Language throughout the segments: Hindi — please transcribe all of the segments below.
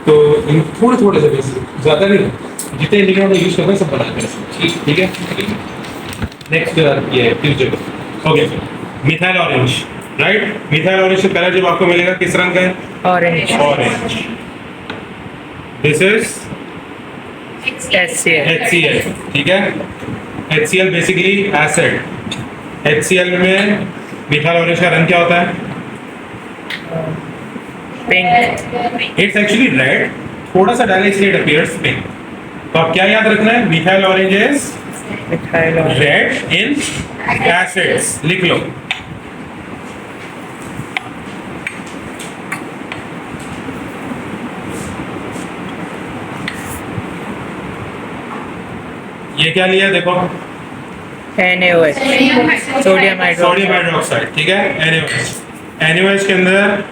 तो इन थोड़े थोड़े से बेसिक, ज़्यादा नहीं, जितने इंडिकेटर यूज़ कर रहे हैं सब बना कर ठीक है। नेक्स्ट ये ट्यूजर। Okay, methyl orange, right. Methyl orange का कलर जब आपको मिलेगा किस रंग का है? Orange. Orange. This is HCl, ठीक है। HCl basically acid. HCl में मिथाइल ऑरेंज का रंग क्या होता है? पिंक। इट्स एक्चुअली रेड, थोड़ा सा डालें इसलिए इट अपीयर्स पिंक। तो आप क्या याद रखना है? Methyl orange is methyl red in acids, लिख लो। ये क्या लिया देखो? NaOH, सोडियम हाइड्रोक्साइड, ठीक है। NaOH के अंदर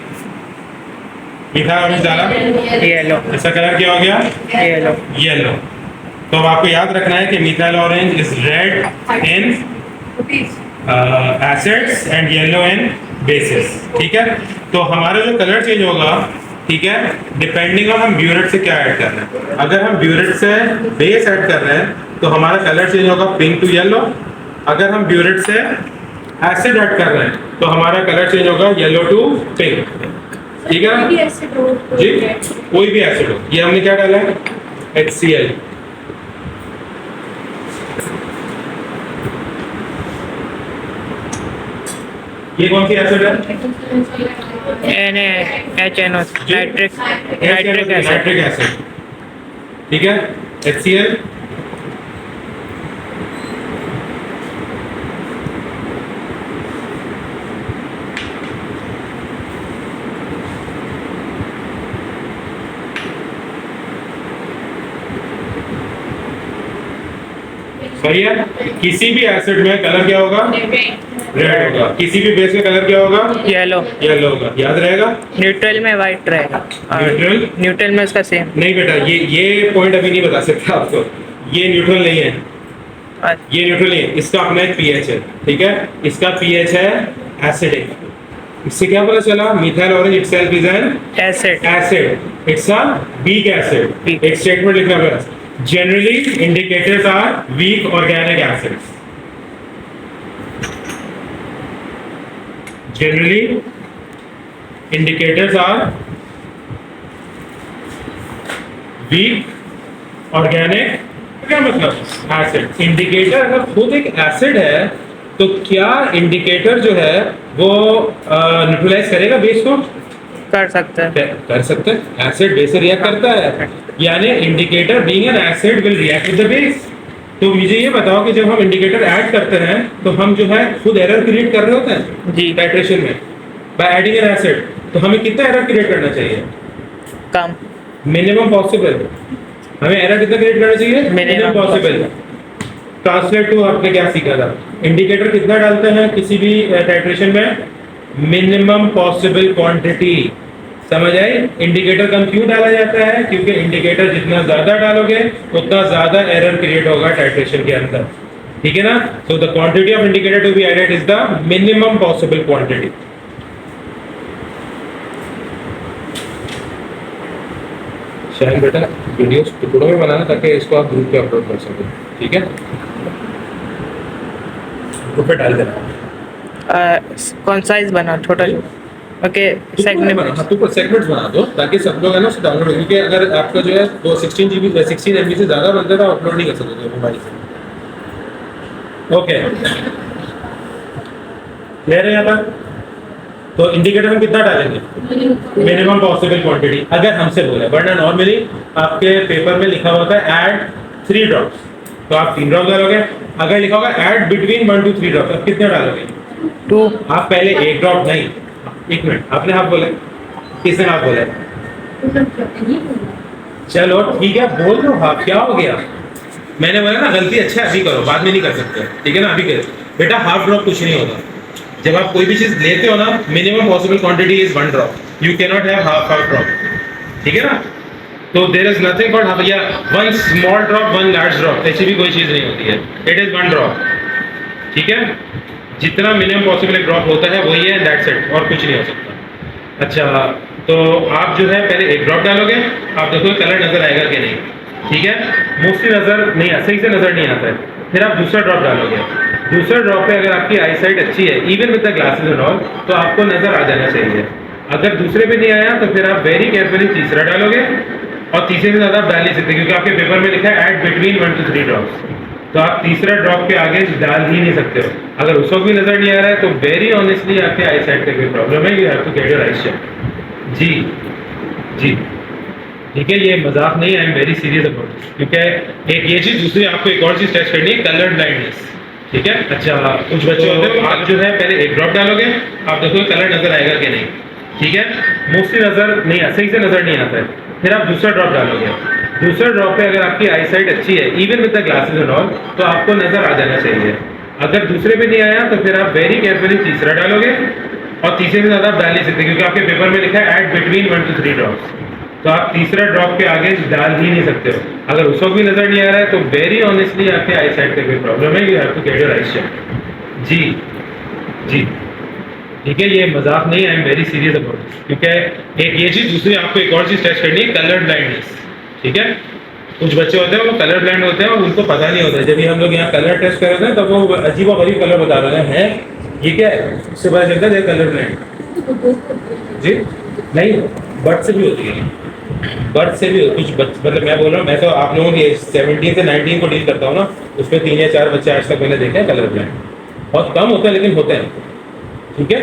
मिथाइल ऑरेंज डाला, येलो। इसका कलर क्या हो गया? येलो। तो अब आपको याद रखना है कि methyl orange is red in acids and yellow in basis, ठीक है। तो हमारा जो कलर चेंज होगा, ठीक है, डिपेंडिंग ऑन हम ब्यूरेट से क्या ऐड कर रहे हैं। अगर हम ब्यूरेट से बेस ऐड कर रहे हैं तो हमारा कलर चेंज होगा पिंक टू येलो। अगर हम ब्यूरेट से एसिड ऐड कर रहे हैं तो हमारा कलर चेंज होगा येलो टू पिंक, ठीक है जी। कोई भी एसिड हो, ये हमने क्या डाला है? HCl। ये कौन सी एसिड है? NaHNO, नाइट्रिक एसिड, ठीक है। HCl सही है। किसी भी एसिड में कलर क्या होगा? रेड होगा। किसी भी बेस में कलर क्या होगा? येलो होगा। याद रहेगा? न्यूट्रल में वाइट रहेगा। न्यूट्रल में उसका सेम। नहीं बेटा, ये पॉइंट अभी नहीं बता सकता आपको। ये न्यूट्रल नहीं है, ये न्यूट्रल नहीं है। इसका अपना एक पीएच है, ठीक है। इसका पीएच है एसिडिक। इससे क्या पता चला? Methyl orange itself is an acid. It's a weak acid. एक स्टेटमेंट लिखना पड़ेगा। Generally, indicators are weak organic acids. Generally, indicators are weak organic, क्या मतलब? एसिड। इंडिकेटर अगर खुद एक एसिड है तो क्या इंडिकेटर जो है वो न्यूट्रलाइज करेगा बेस को? कर सकते हैं। कर सकते हैं। एसिड बेस से रिएक्ट करता है, यानी indicator being an acid will react with the base. तो मुझे ये बताओ कि जब हम इंडिकेटर ऐड करते हैं तो हम जो है खुद एरर क्रिएट कर रहे होते हैं जी टाइट्रेशन में बाय एडिंग एन एसिड। तो हमें कितना एरर क्रिएट करना चाहिए? कम, मिनिमम पॉसिबल। हमें एरर कितना क्रिएट करना चाहिए? Minimum possible. ट्रांसलेट टू आपने क्या सीखा था? इंडिकेटर कितना डालते हैं किसी भी टाइट्रेशन में? Minimum possible quantity. समझ आई? इंडिकेटर कम क्यों डाला जाता है? क्योंकि इंडिकेटर जितना ज्यादा डालोगे उतना ज्यादा एरर क्रिएट होगा टाइट्रेशन के अंदर, ठीक है ना। So the quantity of indicator to be added is the minimum possible quantity. शायद बेटा वीडियोस टुकड़ों में बनाना ताकि इसको आप ग्रुप पे अपलोड कर सको, ठीक है। ग्रुप पे डाल देना। कौन साइज बना? छोटा ओके, सेगमेंट्स बना दो ताकि सब लोग है ना उसे डाउनलोड हो। क्योंकि अगर आपका जो है वो 16 GB 16 MB से ज़्यादा बनता है तो अपलोड नहीं कर सकते मोबाइल से। ओके, क्लियर है यहाँ पर? तो इंडिकेटर हम कितना डालेंगे? मिनिमम पॉसिबल क्वांटिटी अगर हमसे बोले, वरना नॉर्मली आपके पेपर में लिखा होता है ऐड 3 ड्रॉप्स, तो आप 3 ड्रॉप डालोगे। अगर लिखा होगा ऐड बिटवीन 1 to 3 ड्रॉप, आप कितने डालोगे? 2। आप पहले 1 ड्रॉप नहीं, 1 मिनट, आपने हाफ बोले, किसने हाफ बोला? चलो ठीक है, बोल दो हाफ, क्या हो गया? मैंने बोला ना गलती अच्छा अभी करो, बाद में नहीं कर सकते, ठीक है ना। अभी करो बेटा, हाफ ड्रॉप कुछ नहीं होगा। जब आप कोई भी चीज लेते हो ना, minimum possible quantity is 1 drop. You can not have half drop, ठीक है ना। तो there is nothing called half या 1 स्मॉल ड्रॉप 1 लार्ज ड्रॉप, ऐसी भी कोई चीज नहीं होती है। इट इज 1 ड्रॉप, ठीक है। जितना मिनिमम पॉसिबल ड्रॉप होता है वही है, दैट्स इट, और कुछ नहीं हो सकता। अच्छा, तो आप जो है पहले एक ड्रॉप डालोगे, आप देखो कलर नजर आएगा कि नहीं, ठीक है। मोस्टली नजर नहीं, सही से नजर नहीं आता है। फिर आप दूसरा ड्रॉप डालोगे, दूसरा ड्रॉप पे अगर आपकी आई साइट अच्छी है, even with the glasses and all, तो आपको नजर आ जाना चाहिए। अगर दूसरे पे नहीं आया तो फिर आप वेरी केयरफुली तीसरा डालोगे, और तीसरे से ज़्यादा आप डाल नहीं सकते क्योंकि आपके पेपर में लिखा है एट बिटवीन 1 to 3 ड्रॉप्स, तो आप तीसरा ड्रॉप के आगे डाल ही नहीं सकते हो। अगर उस वक्त भी नजर नहीं आ रहा है तो वेरी ऑनेस्टली आपके आई साइट का कोई प्रॉब्लम है, you have to get your eyes check. जी जी, ठीक है, ये मजाक नहीं, I am very serious about this, क्योंकि एक ये चीज, दूसरी आपको एक और चीज टेस्ट करनी है, कलर ब्लाइंडनेस, ठीक है। अच्छा, कुछ बच्चे होते हैं, आप जो है पहले एक ड्रॉप डालोगे, आप देखो कलर नजर आएगा कि नहीं, ठीक है। मोस्टली नजर नहीं, सही से नजर नहीं आता है। फिर आप दूसरा ड्रॉप डालोगे, दूसरा ड्रॉप पे अगर आपकी आई साइट अच्छी है, even with the glasses and all, तो आपको नजर आ जाना चाहिए। अगर दूसरे पे नहीं आया तो फिर आप वेरी केयरफुली तीसरा डालोगे, और तीसरे से ज़्यादा आप डाल नहीं सकते क्योंकि आपके पेपर में लिखा है एट बिटवीन 1 to 3 ड्रॉप्स, तो आप तीसरा ड्रॉप के आगे डाल ही नहीं सकते हो। अगर उस वक्त भी नजर नहीं आ रहा है तो वेरी ऑनेस्टली आपके आई साइट का कोई प्रॉब्लम है, you have to get your eyes check. जी जी, ठीक है, ये मजाक नहीं, I am very serious about this, क्योंकि एक ये चीज, दूसरी आपको एक और चीज टेस्ट करनी है, कलर ब्लाइंडनेस, ठीक है। कुछ बच्चे होते हैं वो कलर ब्लाइंड होते हैं और उनको पता नहीं होता है। जब भी हम लोग यहाँ कलर टेस्ट कर रहे थे तब वो अजीब और गरीब कलर बता रहे हैं, ये क्या है, उससे पता चलता है कलर ब्लाइंड। जी नहीं, बर्थ से भी होती है, बर्थ से भी कुछ मतलब मैं बोल रहा हूँ, मैं तो आप लोगों की 17 से 19 को डील करता हूँ ना, उसमें 3 या 4 बच्चे आज तक मैंने देखे हैं कलर ब्लाइंड, बहुत कम होते हैं लेकिन होते हैं, ठीक है।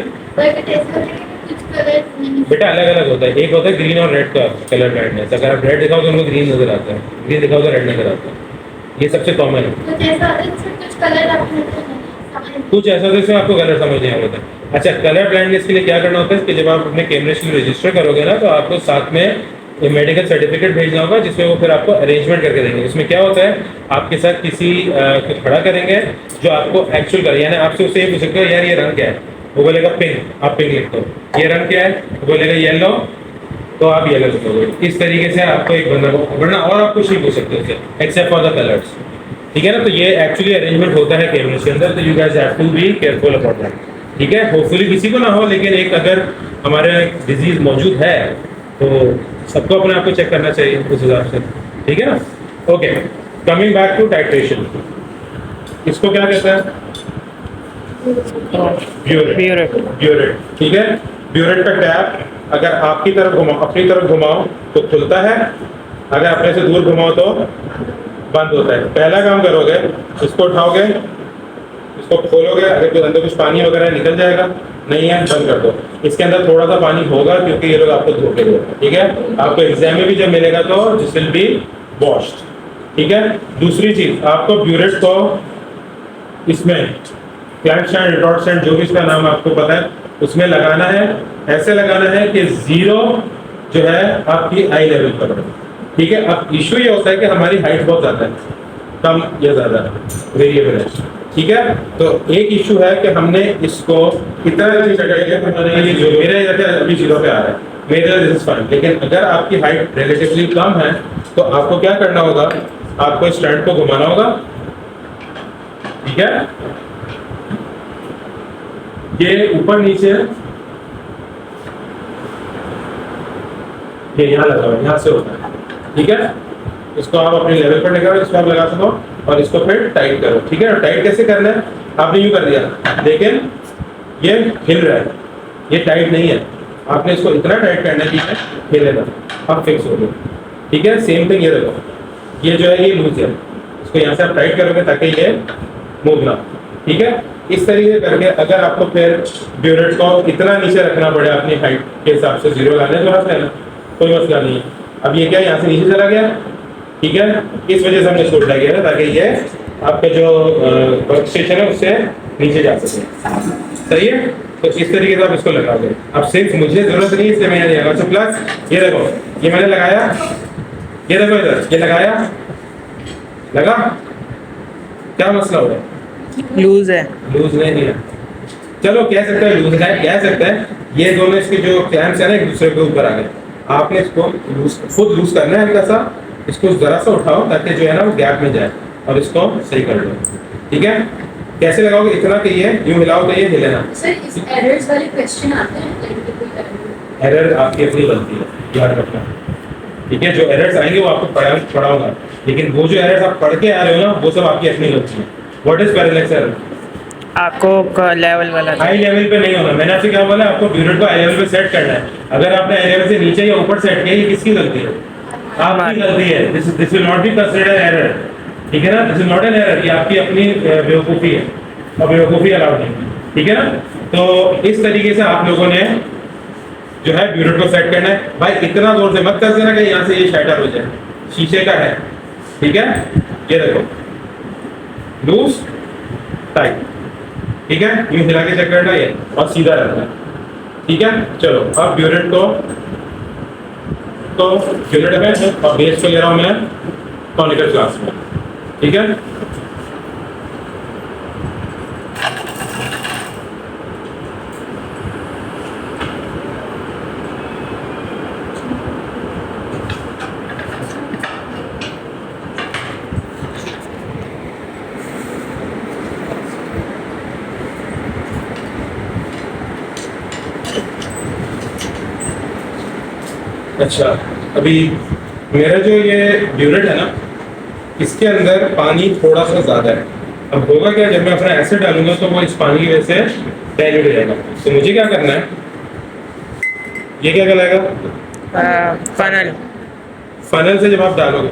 बेटा अलग अलग होता है, एक होता है ग्रीन और रेड का कलर ब्लाइंडनेस, अगर आप रेड दिखाओ तो उनको ग्रीन नजर आता है, ग्रीन दिखाओ तो रेड नजर आता है, ये सबसे कॉमन है। कुछ ऐसा होता है जिसमें आपको कलर समझ नहीं आता। अच्छा, कलर ब्लाइंडनेस के लिए क्या करना होता है कि जब आप अपने कैमरे के लिए रजिस्टर करोगे ना, तो आपको साथ में मेडिकल सर्टिफिकेट भेजना होगा जिसमें वो फिर आपको अरेंजमेंट करके देंगे। इसमें क्या होता है, आपके साथ किसी को खड़ा करेंगे जो आपको एक्चुअल करे, यानी आपसे उससे ये पूछ सकते हो यार ये रंग क्या है, वो बोलेगा पिंक, आप पिंक लिख दो। ये रंग क्या है, वो बोलेगा येलो, तो आप येलो लिखोगे। इस तरीके से आपको एक बंदा को पकड़ना, और आप कुछ नहीं पूछ सकते उससे एक्सेप्ट फॉर द कलर्स, ठीक है ना। तो ये एक्चुअली अरेंजमेंट होता है कैमरे के अंदर, तो you guys have to be careful about that, ठीक है। होपफुली किसी को ना हो, लेकिन एक अगर हमारे डिजीज मौजूद है तो सबको अपने आप को चेक करना चाहिए उस हिसाब से, ठीक है ना। Okay, coming back to titration, इसको क्या कहते हैं, ब्यूरेट, ब्यूरेट, ठीक है। ब्यूरेट का टैप अगर आपकी तरफ घुमाओ, अपनी तरफ घुमाओ तो खुलता है, अगर अपने से दूर घुमाओ तो बंद होता है। पहला काम करोगे, इसको उठाओगे, इसको खोलोगे, अगर अंदर कुछ पानी वगैरह निकल जाएगा, नहीं है बंद कर दो। इसके अंदर थोड़ा सा पानी होगा क्योंकि ये लोग आपको धोखे देते, ठीक है। आपको एग्जाम में भी जब मिलेगा तो दिस विल बी वॉश्ड, ठीक है। दूसरी चीज, आपको ब्यूरेट को इसमें क्लैंप स्टैंड, रिटॉर्ट स्टैंड, जो भी इसका नाम आपको पता है, उसमें लगाना है। ऐसे लगाना है कि जीरो जो है आपकी आई लेवल पर, ठीक है। अब इशू ये होता है कि हमारी हाइट बहुत ज्यादा है, कम या ज्यादा वेरिएबल है, ठीक है। तो एक इशू है कि हमने इसको इतना ये जो मेरे अभी जीरो पे आ रहा है, मेरे दिस इज फाइन, लेकिन अगर आपकी हाइट रिलेटिवली कम है तो आपको क्या करना होगा, आपको स्टैंड को घुमाना होगा, ठीक है। ये ऊपर नीचे, ये यहाँ लगा हुआ है, यहाँ से होता है, ठीक है। इसको आप अपने लेवल पर लेकर इसको आप लगा सको और इसको फिर टाइट करो, ठीक है। टाइट कैसे करना है, आपने यूं कर दिया, लेकिन ये हिल रहा है, ये टाइट नहीं है, आपने इसको इतना टाइट करना है कि ये हिलेगा, अब फिक्स हो गया, ठीक है। सेम थिंग ये देखो, ये जो है ये लूज है, इसको यहाँ से आप टाइट करोगे ताकि ये मूव ना, ठीक है। इस तरीके करके अगर आपको फिर ब्यूरेट को इतना नीचे रखना पड़े अपनी हाइट के हिसाब से, जीरो लाने तो है ना, कोई मसला नहीं है। अब ये क्या यहाँ से नीचे चला गया, ठीक है, इस वजह से हमने इसको उल्टा किया ताकि ये आपका जो वर्क स्टेशन है उससे नीचे जा सके, सही है। तो इस तरीके से आप इसको लगा दो। अब सिर्फ मुझे जरूरत नहीं है इसलिए मैंने लगा। अच्छा, प्लस ये देखो, ये मैंने लगाया, ये देखो इधर, ये लगाया, लगा, क्या मसला हो रहा है, लूज है, लूज नहीं है, चलो कह सकते हैं लूज है, कह सकते हैं। ये दोनों इसके जो क्लैंप्स है ना एक दूसरे के ऊपर आ गए, आपने इसको खुद लूज करना है हल्का सा, इसको जरा सा उठाओ ताकि जो है ना वो गैप में जाए और इसको सही कर लो, ठीक है। कैसे लगाओगे, इतना कि ये यूं हिलाओ तो ये हिले ना। सर इस एरर्स वाले क्वेश्चन आते हैं, एरर आपकी अपनी गलती है, याद रखना। ठीक है, जो एरर्स आएंगे वो आपको पढ़ाऊंगा, लेकिन वो जो एरर्स आप पढ़ के आ रहे हो ना, वो सब आपकी अपनी गलती है। What is parallax error? आपको लेवल वाला हाई लेवल पे नहीं होना। मैंने आपसे क्या बोला, आपको ब्यूरेट को हाई लेवल पे सेट करना है। अगर आपने हाई लेवल से नीचे या ऊपर सेट किया, ये किसकी गलती है? आपकी गलती है। This will not be considered error. ठीक है ना, this is not an error, ये आपकी अपनी बेवकूफ़ी है, और बेवकूफ़ी अलाउड नहीं। ठीक है ना, तो इस तरीके से आप लोगों ने जो है ब्यूरेट को सेट करना है। भाई इतना जोर से मत कर देना कि यहाँ से ये शैटर हो जाए, शीशे का है। ठीक है, ये देखो, लूज टाइट। ठीक है, यूं हिला के चेक करना है और सीधा रहना है। ठीक है, चलो अब ब्यूरेट को, तो ब्यूरेट में और बेस को ले रहा हूं मैं कॉनिकल क्लास में। ठीक है, अच्छा अभी मेरा जो ये ब्यूरेट है ना, इसके अंदर पानी थोड़ा सा ज़्यादा है। अब होगा क्या, जब मैं अपना एसिड डालूंगा तो वो इस पानी की वजह से डाइल्यूट हो जाएगा। तो मुझे क्या करना है, ये क्या कहलाएगा? फनल। फनल से जब आप डालोगे,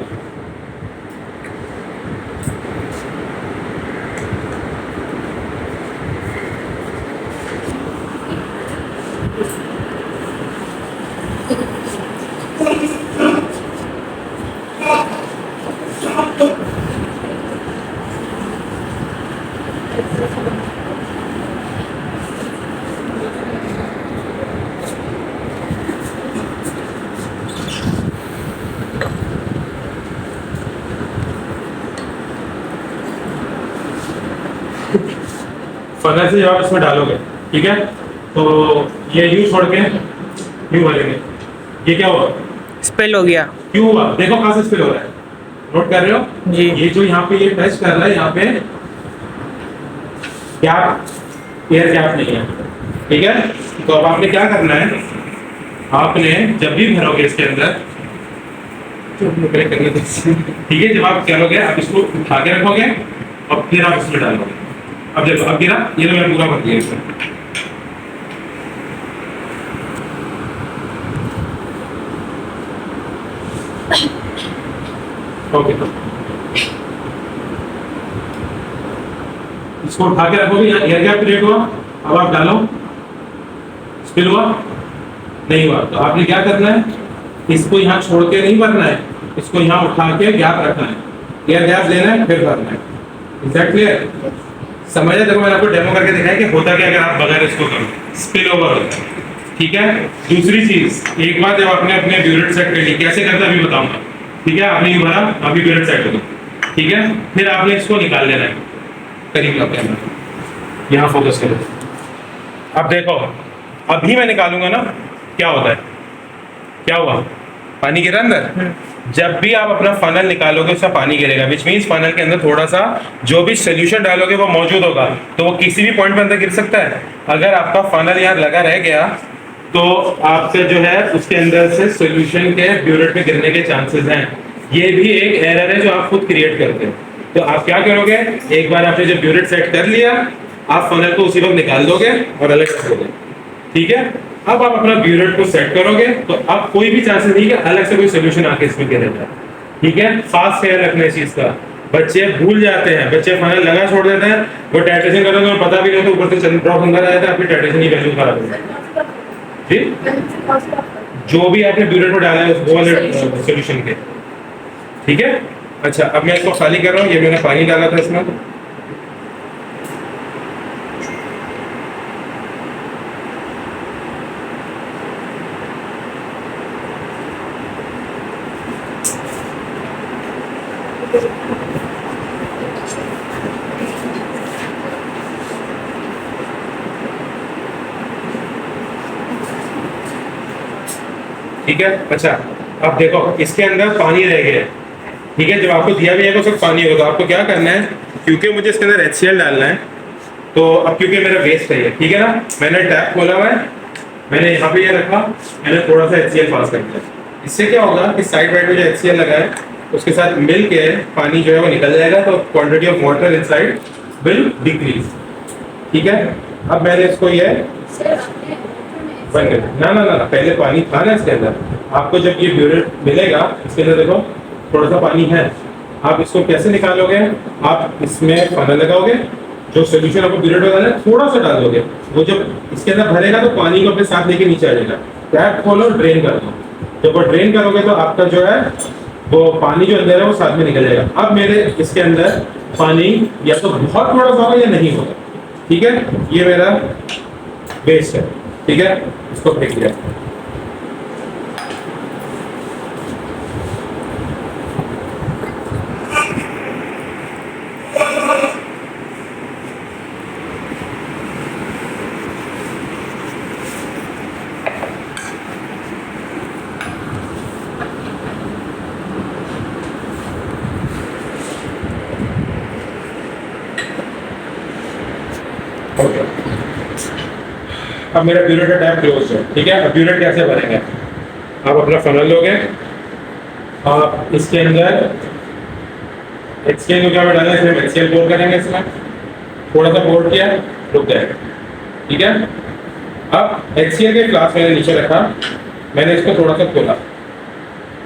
फनल से जब आप इसमें डालोगे, ठीक है, तो ये यूं छोड़ के यूं भरेंगे। ये क्या हुआ? स्पिल हो गया। क्यों हुआ? देखो कहाँ से स्पिल हो रहा है, नोट कर रहे हो? जी। ये जो यहाँ पे ये टच कर रहा है, यहाँ पे गैप, एयर गैप नहीं है। ठीक है, तो अब आपने क्या करना है, आपने जब भी भरोगे इसके अंदर, ठीक है, जब आप करोगे आप इसको उठा के रखोगे और फिर आप इसमें डालोगे। अब देखो, अब गिरा, ये तो मैंने पूरा भर दिया इसमें। ओके, इसको उठा के रखोगे, यहाँ एयर गैप क्रिएट हुआ। अब आप डालो, स्पिल हुआ? नहीं हुआ। तो आपने क्या करना है, इसको यहाँ छोड़ के नहीं भरना है, इसको यहाँ उठा के गैप रखना है, एयर गैप लेना है, फिर भरना है। Is that clear? समझ रहे? देखो मैंने आपको डेमो करके दिखाया कि होता क्या अगर आप बगैर इसको करो, स्पिल ओवर होता है। ठीक है, दूसरी चीज, एक बार जब आपने अपने ब्यूरेट सेट कर ली, कैसे करते हैं अभी बताऊंगा। ठीक है, आपने ये भरा, अभी ब्यूरेट सेट करो। ठीक है, फिर आपने इसको निकाल लेना है। करीब ला कैमरा, यहाँ फोकस करो। अब देखो, अभी मैं निकालूंगा ना, क्या होता है, क्या हुआ, पानी गिरा अंदर। जब भी आप अपना फनल निकालोगे उसमें पानी गिरेगा, विच मीन्स फनल के अंदर थोड़ा सा जो भी सोल्यूशन डालोगे वो मौजूद होगा, तो वो किसी भी पॉइंट पे अंदर गिर सकता है। अगर आपका फनल यहाँ लगा रह गया तो आपसे जो है उसके अंदर से सोल्यूशन के ब्यूरेट में गिरने के चांसेस हैं। ये भी एक एरर है जो आप खुद क्रिएट करते हैं। तो आप क्या करोगे, एक बार आपने जब ब्यूरेट सेट कर लिया, आप फनल को उसी वक्त निकाल दोगे और अलग कर दोगे। ठीक है, अब आप अपना ब्यूरेट को सेट करोगे तो अब कोई भी चांसेस नहीं कि अलग से कोई सोल्यूशन आके इसमें गिरेगा। ठीक है, खास ख्याल रखना इस चीज का। बच्चे भूल जाते हैं, बच्चे फनल लगा छोड़ देते हैं, वो टाइट्रेशन करेंगे और पता भी नहीं तो ऊपर से ड्रॉप अंदर आ जाता है, आपकी टाइट्रेशन की वैल्यू खराब हो जाती है। ठीक, जो भी आपने ब्यूरेट में डाला है वो वाले सोल्यूशन के। ठीक है, अच्छा अब मैं इसको खाली कर रहा हूँ। ये मैंने पानी डाला था इसमें, ठीक है। अच्छा अब देखो इसके अंदर पानी रह गया है। ठीक है, जब आपको दिया भी है तो सिर्फ पानी होगा, तो आपको क्या करना है, क्योंकि मुझे इसके अंदर HCl डालना है, तो अब क्योंकि मेरा वेस्ट है ये, ठीक है ना, मैंने टैप खोला हुआ है, मैंने यहाँ पे ये रखा, मैंने थोड़ा सा HCl पास कर दिया। इससे क्या होगा कि साइड वाइड में जो HCl लगा है उसके साथ मिल के पानी जो है वो निकल जाएगा, तो quantity of water inside will decrease. ठीक है, अब मैंने इसको ये बंद कर दिया। ना ना ना, पहले पानी था ना इसके अंदर। आपको जब ये ब्यूरेट मिलेगा, इसके अंदर देखो थोड़ा सा पानी है, आप इसको कैसे निकालोगे? आप इसमें फनल लगाओगे, जो सोल्यूशन आपको ब्यूरेट में डालना है थोड़ा सा डाल दोगे, वो जब इसके अंदर भरेगा तो पानी को अपने साथ लेके नीचे आ जाएगा। टैप खोलो, ड्रेन कर दो। जब वो ड्रेन करोगे तो आपका जो है वो पानी जो अंदर है वो साथ में निकल जाएगा। अब मेरे इसके अंदर पानी या तो बहुत थोड़ा सा होगा या नहीं होगा। ठीक है, ये मेरा वेस्ट है। ठीक है, इसको फेंक दिया। अब मेरा ब्यूरेट का टैप क्लोज है। ठीक है, अब ब्यूरेट कैसे भरेंगे? आप अपना फनल लोगे, आप इसके अंदर HCl को क्या डालना है, हम HCl पोर करेंगे इसमें, थोड़ा सा पोर किया, रुक जाएगा। ठीक है, अब HCl के ग्लास मैंने नीचे रखा, मैंने इसको थोड़ा सा खोला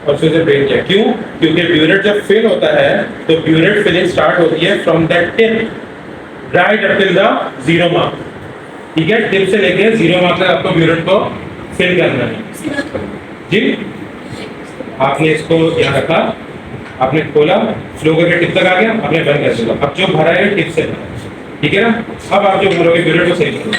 और फिर से ड्रेन किया। क्यों? क्योंकि ब्यूरेट जब फिल होता है तो ब्यूरेट फिलिंग स्टार्ट होती है from that tip right up till the zero mark. ठीक है, टिप से लेके जीरो मार्क तक आपको ब्यूरेट को फिल करना है। जी, आपने इसको यहाँ रखा, आपने खोला, फ्लो करके टिप तक आ गया, आपने बंद कर दिया। अब जो भरा है टिप से भरा। ठीक है ना, अब आप जो भरोगे ब्यूरेट को सही करो।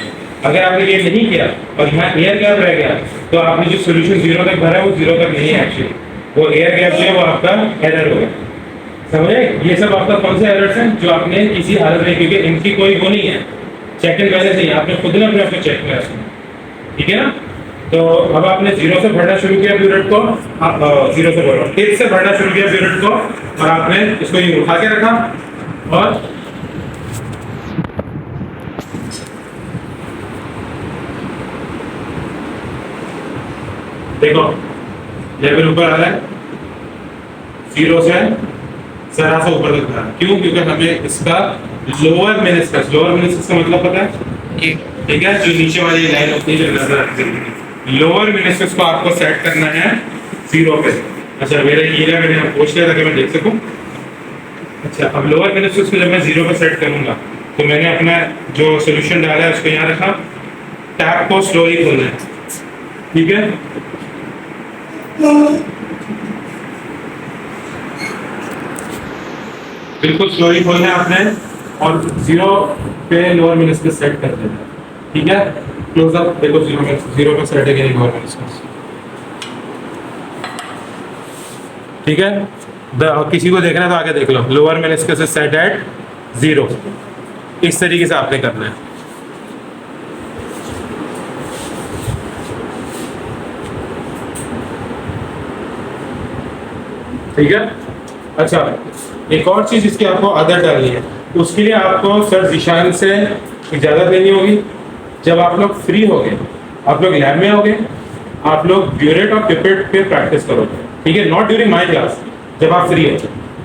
अगर आपने ये नहीं किया और यहाँ एयर गैप रह गया तो आपने जो सोल्यूशन जीरो तक भरा है वो जीरो तक नहीं है एक्चुअली, वो एयर गैप जो है वो आपका एरर होगा। समझे? ये सब आपका कौन से एरर्स हैं जो आपने किसी हालत में, क्योंकि इनकी कोई वो नहीं है, चेक इन पहले से ही आपने खुद ने अपने आप को चेक किया। ठीक है ना, तो अब आपने जीरो से भरना शुरू किया ब्यूरेट को, जीरो से भरो, टिप से भरना शुरू किया ब्यूरेट को, और आपने इसको यूं उठा के रखा और देखो लेवल ऊपर आ रहा है, जीरो से जरा सा ऊपर तक था। क्यों? क्योंकि हमें इसका लोअर मेनिस्कस का मतलब पता है? ठीक है, जो नीचे वाली लाइन होती है जो नजर आती है, लोअर मेनिस्कस को आपको सेट करना है जीरो पे। अच्छा, मेरा ये मैंने पूछ लिया ताकि मैं देख सकूं। अच्छा, अब लोअर मेनिस्कस को जब मैं जीरो पे सेट करूंगा तो मैंने अपना जो सोल्यूशन डाला है उसको यहाँ रखा, टैप को स्लोली खोलना है। ठीक है, बिल्कुल स्लोली खोलना है आपने और जीरो पे लोअर मेनिस्कस सेट कर देना है। ठीक है, क्लोज अप देखो, जीरो पे सेट है कि नहीं लोअर मेनिस्कस। ठीक है, किसी को देखना है तो आगे देख लो, lower meniscus is set at zero. इस तरीके से आपने करना है। ठीक है, अच्छा एक और चीज इसकी आपको आदत डालनी है, उसके लिए आपको सर जिशान से इजाजत लेनी होगी। जब आप लोग फ्री होगे, आप लोग लैब में होगे, आप लोग ब्यूरेट और पिपेट पे प्रैक्टिस करोगे। ठीक है, नॉट ड्यूरिंग माय क्लास, जब आप फ्री हो।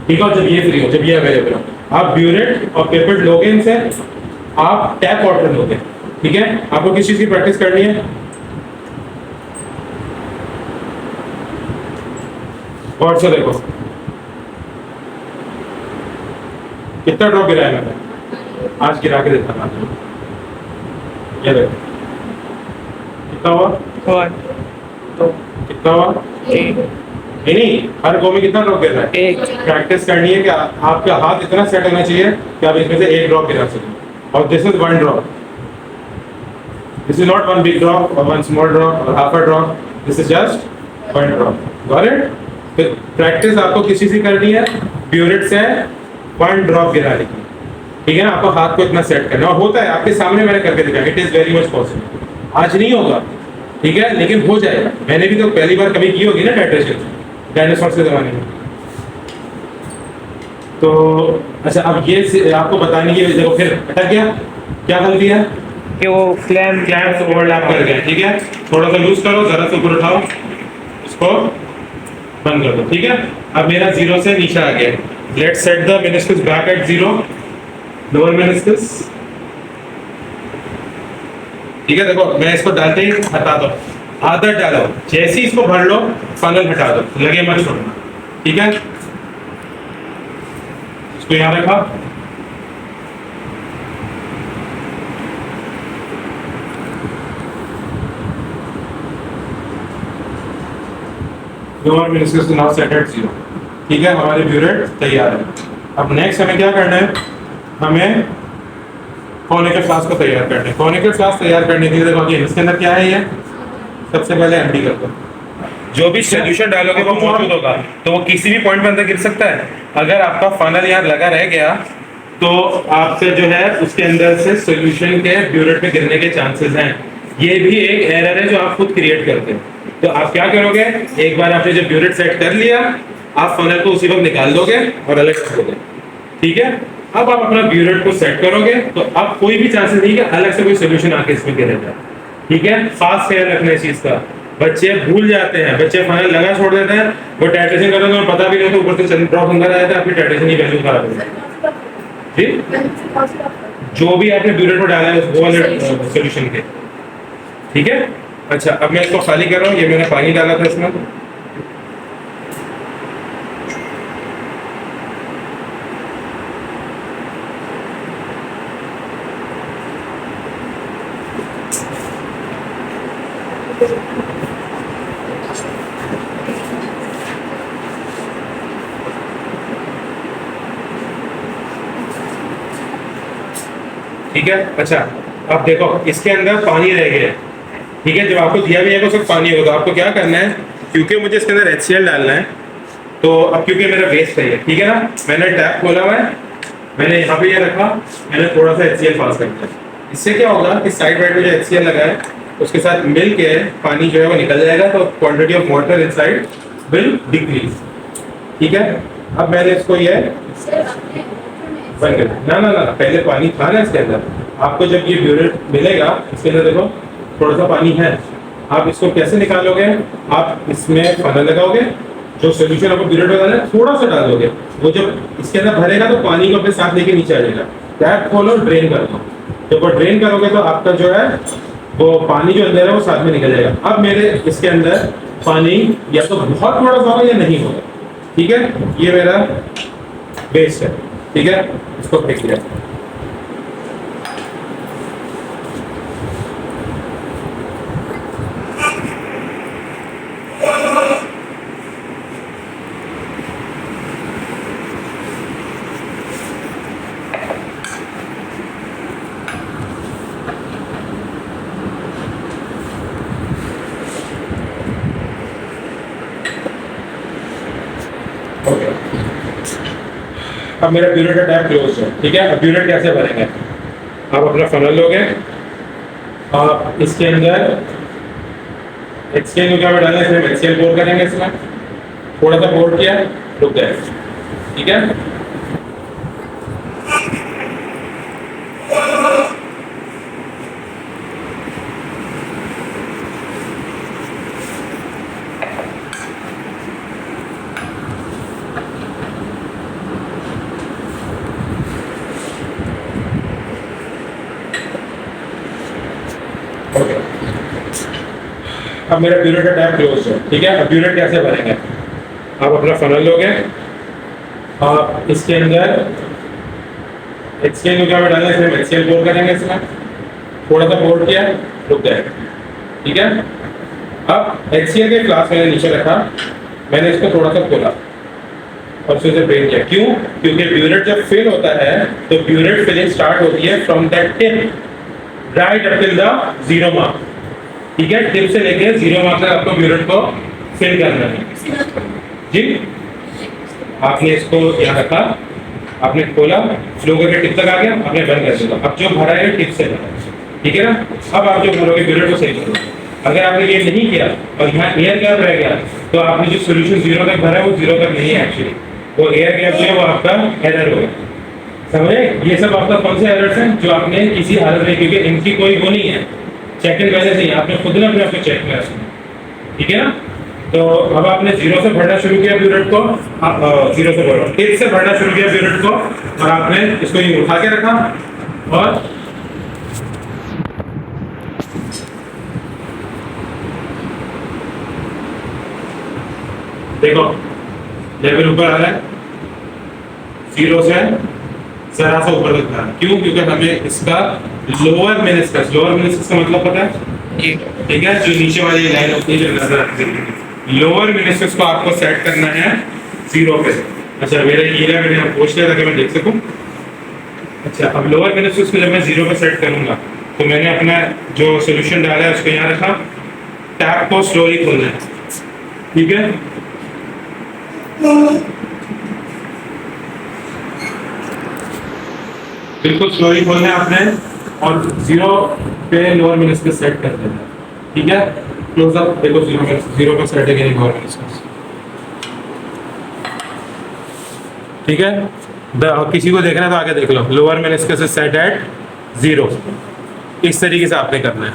ठीक है, और जब ये फ्री हो, जब ये अवेलेबल हो, आप ब्यूरेट और पिपेट लोगे, इनसे आप टैप वाटर लोगे। ठीक है, आपको किस चीज की प्रैक्टिस करनी है? और से देखो कितना ड्रॉप गिरा है मैंने, आज गिरा के देखा था। ये देखो कितना हुआ, तो कितना हुआ, नहीं, हर गो में कितना ड्रॉप गिर रहा है। प्रैक्टिस करनी है कि आपका हाथ इतना सेट होना चाहिए कि आप इसमें से एक ड्रॉप गिरा सकें। और this is one drop, this is not one big drop और वन स्मॉल ड्रॉप और half a drop, this is just one drop. Got it? फिर प्रैक्टिस आपको किसी से करनी है, ब्यूरेट से वन ड्रॉप गिराने की। ठीक है ना, आपको हाथ को इतना सेट करना, और होता है आपके सामने, मैंने करके दिखा, it is very much possible. आज नहीं होगा, ठीक है, लेकिन हो जाएगा। मैंने भी तो पहली बार कभी की होगी ना टाइट्रेशन, डायनासोर के जमाने में। तो अच्छा, अब ये आपको बताने की, देखो फिर अटक गया, क्या गलती है? कि वो क्लैम्प्स ओवरलैप कर गए, ठीक है। थोड़ा सा लूज करो, जरा सा ऊपर उठाओ, इसको बंद कर दो, ठीक है। अब मेरा 0 से नीचे आ गया। Let's set the meniscus back at 0, lower meniscus, ठीक है। देखो मैं इसको डालते ही हटा दो, आदत डालो, जैसे ही इसको भर लो फनल हटा दो, लगे मत छोड़ना, ठीक है। इसको यहाँ रखा, lower meniscus now set at 0, ठीक है। हमारे ब्यूरेट तैयार है। अब नेक्स्ट हमें क्या करना है, हमें कॉनिकल फ्लास्क को तैयार करना है। कॉनिकल फ्लास्क तैयार करने के लिए देखो कि इसके अंदर क्या है, ये सबसे पहले एम्प्टी कर दो। जो भी सॉल्यूशन डालोगे वो मौजूद होगा, तो वो किसी भी पॉइंट पे अंदर गिर सकता है। अगर आपका फनल यहाँ लगा रह गया तो आपसे जो है उसके अंदर से सॉल्यूशन के ब्यूरेट में गिरने के चांसेस हैं। ये भी एक एरर है जो आप खुद क्रिएट करते हैं। तो आप क्या करोगे, एक बार आपने जब ब्यूरेट सेट कर लिया, आप फनल को उसी वक्त निकाल दोगे और अलग कर दोगे, ठीक है। अब आप अपना ब्यूरेट को सेट करोगे तो अब कोई भी चांसेस नहीं कि अलग से कोई सॉल्यूशन आके इसमें गिरेगा, ठीक है। खास ख्याल रखना इस चीज का। बच्चे भूल जाते हैं, बच्चे फनल लगा छोड़ देते हैं, वो टाइट्रेशन करते हैं, पता भी नहीं तो ऊपर से ड्रॉप अंदर आया था, आपकी टाइट्रेशन की वैल्यू खराब हो जाती है। जी, जो भी आपने ब्यूरेट में डाला है वो वाले सॉल्यूशन के, ठीक है। अच्छा, अब मैं इसको खाली कर रहा हूँ। ये मैंने पानी डाला था इसमें, ठीक है। अच्छा, अब देखो इसके अंदर पानी रह गया है, ठीक है। जब आपको दिया भी है सिर्फ पानी होगा, आपको क्या करना है, क्योंकि मुझे इसके अंदर HCl डालना है, तो अब क्योंकि मेरा वेस्ट है, ठीक है ना, मैंने टैप खोला हुआ है, मैंने यहाँ पे ये रखा, मैंने थोड़ा सा HCl पास कर दिया। इससे क्या होगा कि साइड वाइड में जो HCl लगा है उसके साथ मिल के पानी जो है वो निकल जाएगा, तो quantity of water inside will decrease, ठीक है। अब मैंने इसको ये बंद कर, ना पहले पानी था ना इसके अंदर। आपको जब ये ब्यूरेट मिलेगा इसके अंदर देखो थोड़ा सा पानी है, आप इसको कैसे निकालोगे, आप इसमें फनल लगाओगे, जो सोल्यूशन आपको ब्यूरेट में डालना है थोड़ा सा डाल दोगे, वो जब इसके अंदर भरेगा तो पानी को अपने साथ लेके नीचे आ जाएगा। टैप खोलो, ड्रेन कर दो, जब वो ड्रेन करोगे तो आपका जो है वो पानी जो अंदर है वो साथ में निकल जाएगा। अब मेरे इसके अंदर पानी या तो बहुत थोड़ा सा होगा या नहीं होगा, ठीक है। ये मेरा वेस्ट है, ठीक है, इसको फेंक दिया। अब मेरा ब्यूरेट का टैप क्लोज है, ठीक है। अब ब्यूरेट कैसे भरेंगे, आप अपना फनल लोगे, आप इसके अंदर HCl क्या डालना है, HCl पोर करेंगे, इसमें थोड़ा सा पोर किया, रुक गए, ठीक है। अब मेरा ब्यूरेट का टैप क्लोज है, ठीक है। अब ब्यूरेट कैसे भरेंगे, आप अपना फनल लोगे, आप इसके अंदर HCl क्या डालना है, HCl पोर करेंगे, इसमें थोड़ा सा पोर किया, रुक गए, ठीक है। अब HCl के फ्लास्क मैंने नीचे रखा, मैंने इसको थोड़ा सा खोला और फिर से ड्रेन किया। क्यों, क्योंकि ब्यूरेट जब फिल होता है तो ब्यूरेट फिलिंग स्टार्ट होती है from that tip right up till the 0 mark, ठीक है। टिप से लेके 0 मार्क तक आपको ब्यूरेट को फिल करना है जी। आपने इसको यहाँ रखा, आपने खोला, फ्लो करके टिप तक आ गया, आपने बंद कर दिया। अब जो भरा है टिप से भरा, ठीक है ना। अब आप जो भरोगे ब्यूरेट को सही करो। अगर आपने ये नहीं किया और यहाँ एयर गैप रह गया तो आपने जो सोल्यूशन 0 तक भरा है वो 0 तक नहीं है, एक्चुअली वो एयर गैप जो है वो आपका एरर होगा, समझे? ये सब आपका कौन से एरर्स हैं जो आपने किसी हालत में, क्योंकि इनकी कोई वो नहीं है, चेक इन वैसे नहीं, आपने खुद ने अपने आप को चेक किया, ठीक है ना? तो अब आपने जीरो से भरना शुरू किया ब्यूरेट को, जीरो से भरो, टिप से भरना शुरू किया ब्यूरेट को, और आपने इसको ये उठा के रखा और देखो लेवल ऊपर आ रहा है, जीरो से जरा सा ऊपर तक था। क्यों? क्योंकि हमें इसका लोअर मेनिस्कस का मतलब पता है, ठीक है, जो नीचे वाली लाइन होती है जो नजर आती है, लोअर मेनिस्कस को आपको सेट करना है जीरो पे। अच्छा मेरा ये है, मैंने यहाँ पूछ लिया ताकि मैं देख सकूं। अच्छा अब लोअर मेनिस्कस को जब मैं जीरो पे सेट करूंगा तो मैंने अपना जो सोल्यूशन डाला है उसको यहाँ रखा, टैप को स्लोली खोलना है, ठीक है? बिल्कुल स्लोली खोलना है आपने, और जीरो पे लोअर मेनिस्कस सेट कर देना है, ठीक है? क्लोज अप देखो, जीरो पे सेट है कि नहीं लोअर मेनिस्कस, ठीक है? किसी को देखना है तो आगे देख लो, lower meniscus is set at zero. इस तरीके से आपने करना है,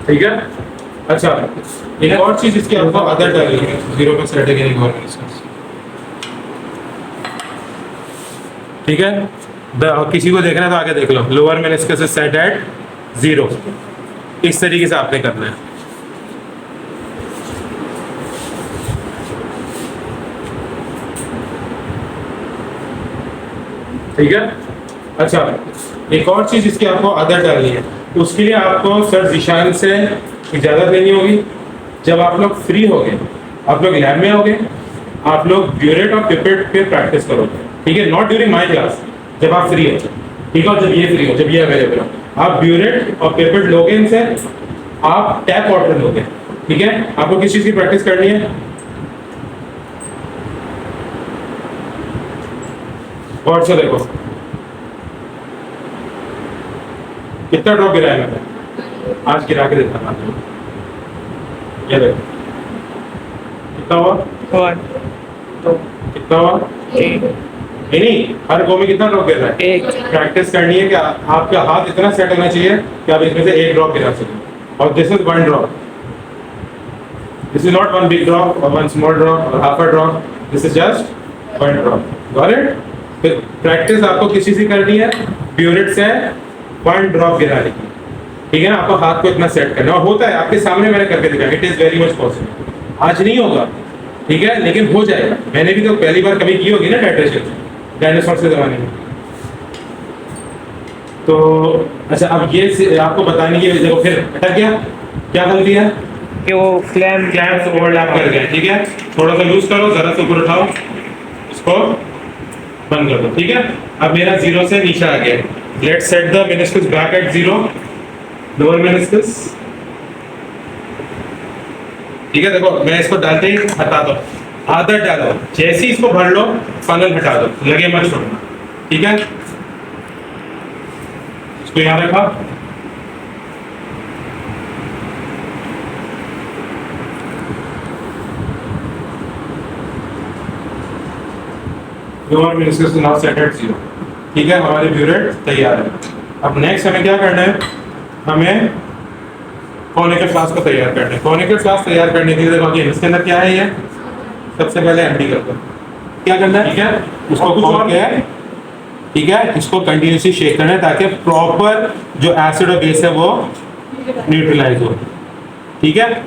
ठीक है? अच्छा एक और चीज इसकी आपको आदत डालनी है, जीरो पे सेट है कि नहीं लोअर मेनिस्कस, ठीक है? किसी को देखना है तो आगे देख लो, lower meniscus is set at zero. इस तरीके से आपने करना है, ठीक है? अच्छा एक और चीज इसकी आपको आदत डालनी है, उसके लिए आपको सर जिशान से इजाजत लेनी होगी। जब आप लोग फ्री होगे, आप लोग लैब में होगे, आप लोग ब्यूरेट और पिपेट पे प्रैक्टिस करोगे, ठीक है? नॉट ड्यूरिंग माय क्लास, जब आप फ्री हो, ठीक है? जब ये फ्री हो, जब ये अवेलेबल हो, आप ब्यूरेट और पिपेट लोगे, इनसे आप टैप वाटर लोगे, ठीक है? आपको किस चीज की प्रैक्टिस करनी है? और से देखो कितना ड्रॉप गिरा है मैंने, आज गिरा के देता हूं, ये देखो कितना हुआ, कितना हुआ, नहीं हर गो में कितना ड्रॉप गिर रहा है, एक। प्रैक्टिस करनी है कि आपका हाथ इतना सेट होना चाहिए कि आप इसमें से एक ड्रॉप गिरा सकें, और this is one drop, this is not one big drop और वन स्मॉल ड्रॉप और half a drop, this is just one drop, got it? फिर प्रैक्टिस आपको किसी से करनी है, ब्यूरेट से वन ड्रॉप गिराने की, ठीक है ना? आपको हाथ को इतना सेट करना, और होता है आपके सामने, मैंने करके दिखाया, it is very much possible. आज नहीं होगा, ठीक है, लेकिन हो जाएगा। मैंने भी तो पहली बार कभी की होगी ना टाइट्रेशन, डायनासोर के जमाने में। तो अच्छा अब ये आपको बताने की, देखो फिर अटक गया, क्या गलती है कि वो क्लैम्प्स ओवरलैप कर गए, ठीक है? थोड़ा सा लूज करो, जरा सा ऊपर उठाओ, इसको बंद कर दो, ठीक है? अब मेरा जीरो से नीचे आ गया, let's set the meniscus back at zero, lower meniscus, ठीक है? देखो मैं इसको डालते ही हटा दो, आदत डालो, जैसे ही इसको भर लो फनल हटा दो, लगे मत छोड़ना, ठीक है? इसको यहाँ रखा, lower meniscus now set at zero, ठीक है? हमारे ब्यूरेट तैयार है। अब नेक्स्ट हमें क्या करना है, हमें कॉनिकल फ्लास्क को तैयार करना है। कॉनिकल फ्लास्क तैयार करने के लिए देखो अगेन इसके अंदर क्या है, ये सबसे पहले एम्प्टी कर दो, क्या करना है, ठीक है? उसको खोल के, ठीक है, इसको कंटिन्यूसली शेक करना है ताकि प्रॉपर जो एसिड और बेस है वो न्यूट्रलाइज हो, ठीक है?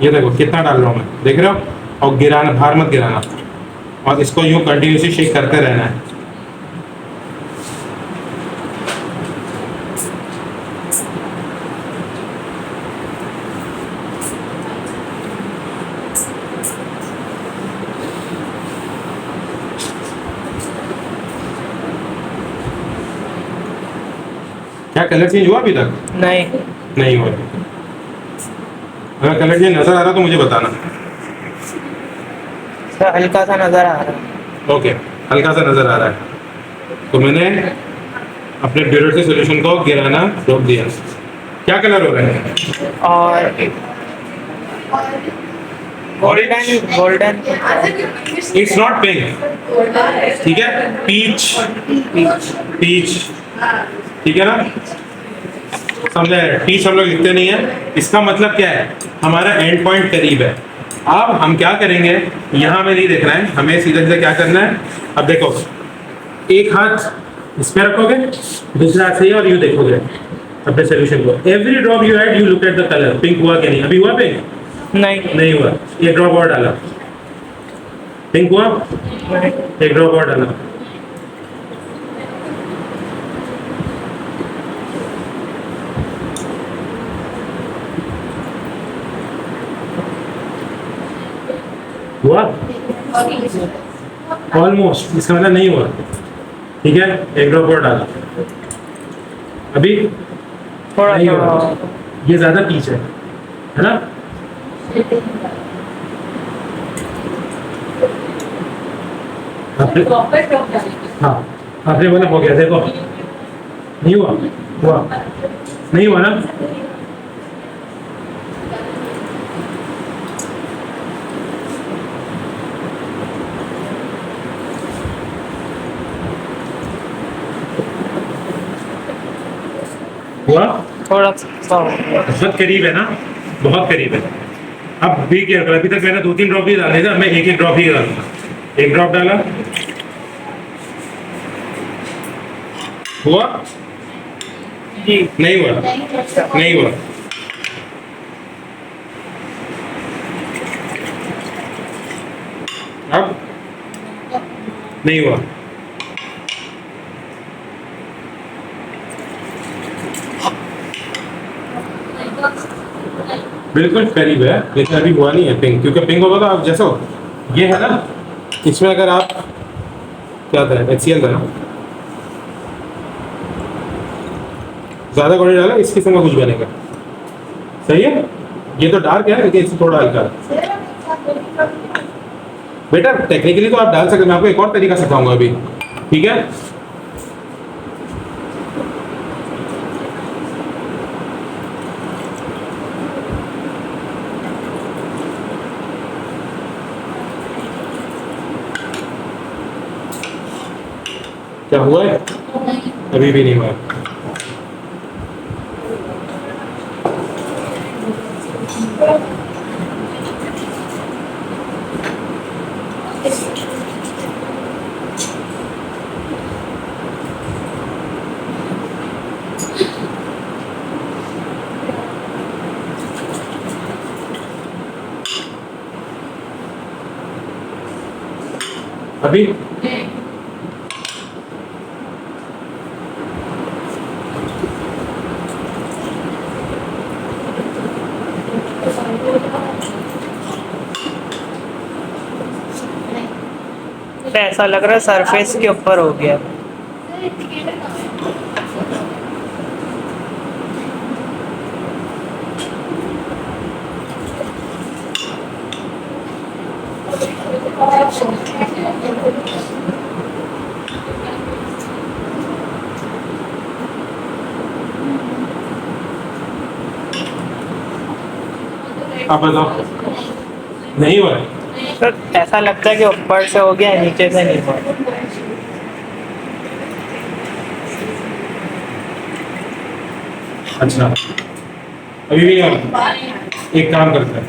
ये देखो कितना डाल रहा हूँ मैं, देख रहे हो? और गिराना, बाहर मत गिराना, और इसको यूं कंटिन्यूसली शेक करते रहना है। क्या कलर चेंज हुआ अभी तक? नहीं हुआ। अगर कलर चेंज नजर आ रहा तो मुझे बताना। तो हल्का सा नजर आ रहा है। ओके, हल्का सा नजर आ रहा है। तो मैंने अपने ड्यूरेटिव सॉल्यूशन को गिराना रोक दिया। क्या कलर हो रहा है? और golden golden it's not pink, ठीक है, पीच, पीच, ठीक है ना, समझा है? पीच हम लोग लिखते नहीं है, इसका मतलब क्या है, हमारा एंड पॉइंट करीब है। अब हम क्या करेंगे, यहाँ में नहीं देखना है, हमें सीधा सीधा क्या करना है। अब देखो, एक हाथ इस पे रखोगे, दूसरा हाथ सही, और यू देखोगे अपने सोल्यूशन को। Every drop you add, you look at the colour, pink हुआ कि नहीं? अभी हुआ पिंक? नहीं हुआ। एक ड्रॉप और डाला, पिंक हुआ? एक ड्रॉप और डाला, हुआ? ऑलमोस्ट, इसका मतलब नहीं हुआ, ठीक है। एक ड्रॉप और डाला, अभी थोड़ा नहीं हुआ। थोड़ा ये ज्यादा पीच है ना? हाँ, आपने बोला हो गया, देखो नहीं हुआ, हुआ नहीं हुआ ना? हुआ? थोड़ा सा बहुत करीब है ना, बहुत करीब है। अब भी क्या करा, अभी तक मैंने 2-3 ड्रॉप ही डाले थे, मैं एक एक ड्रॉप ही डालूंगा। एक ड्रॉप डाला, हुआ? जी नहीं हुआ, नहीं हुआ। अब नहीं हुआ। बिल्कुल करीब है, लेकिन अभी हुआ नहीं है पिंक, क्योंकि पिंक होगा तो आप जैसा हो, ये है ना, इसमें अगर आप क्या था, HCl था ना, ज्यादा गोली डाला, इस किस्म का कुछ बनेगा, सही है। ये तो डार्क है, लेकिन इससे थोड़ा हल्का है। बेटा टेक्निकली तो आप डाल सकते, मैं आपको एक और तरीका सिखाऊंगा अभी, ठीक है। क्या हुआ है? अभी भी नहीं हुआ। अभी ऐसा लग रहा है सरफेस के ऊपर हो गया। आप बताओ, नहीं हुआ? सर ऐसा लगता है कि ऊपर से हो गया, नीचे से नहीं हुआ। अच्छा, अभी भी नहीं हुआ। एक काम करता है,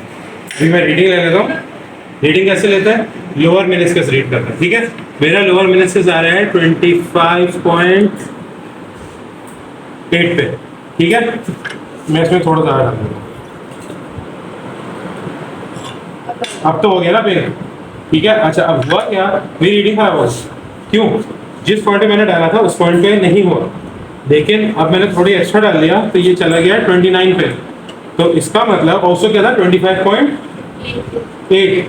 अभी मैं रीडिंग ले लेता हूँ। रीडिंग कैसे लेता है? लोअर मेनिस्कस रीड करता है, ठीक है। मेरा लोअर मेनिस्कस आ रहा है 25.8 पे, ठीक है। मैं इसमें थोड़ा ज़्यादा डाल दूँगा। अब तो हो गया ना पिंक, ठीक है। अच्छा, अब हुआ क्या, मेरी रीडिंग खराब हो गई, क्यों? जिस पॉइंट पे मैंने डाला था उस पॉइंट पे नहीं हुआ, लेकिन अब मैंने थोड़ी एक्स्ट्रा डाल दिया तो ये चला गया 29 पे। तो इसका मतलब ऑल्सो क्या था, 25.8।